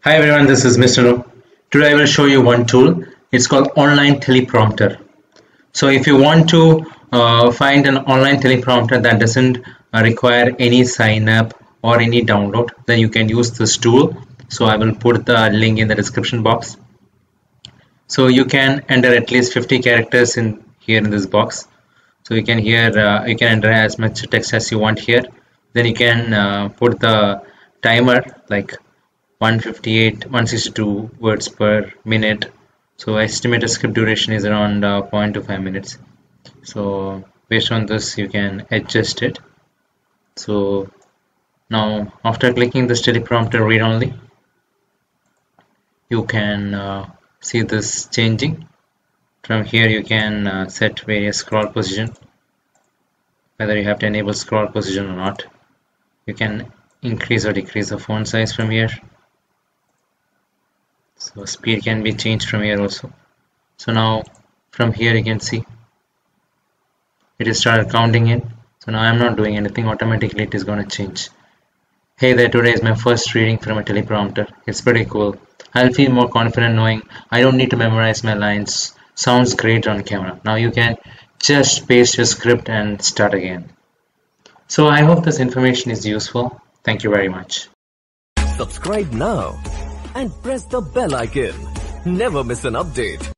Hi everyone, this is Mr. O. Today I will show you one tool. It's called Online Teleprompter. So if you want to find an online teleprompter that doesn't require any sign up or any download, then you can use this tool. So I will put the link in the description box. So you can enter at least 50 characters in here in this box. So you can enter as much text as you want here. Then you can put the timer like 158 162 words per minute. So estimated script duration is around 0.25 minutes. So based on this you can adjust it. So now after clicking this teleprompter read only, you can see this changing. From here you can set various scroll position, whether you have to enable scroll position or not. You can increase or decrease the font size from here. So speed can be changed from here also. So now from here you can see it is started counting in. So now I'm not doing anything, automatically it is going to change. Hey there, today is my first reading from a teleprompter. It's pretty cool. I'll feel more confident knowing I don't need to memorize my lines. Sounds great on camera. Now you can just paste your script and start again. So I hope this information is useful. Thank you very much. Subscribe now and press the bell icon. Never miss an update.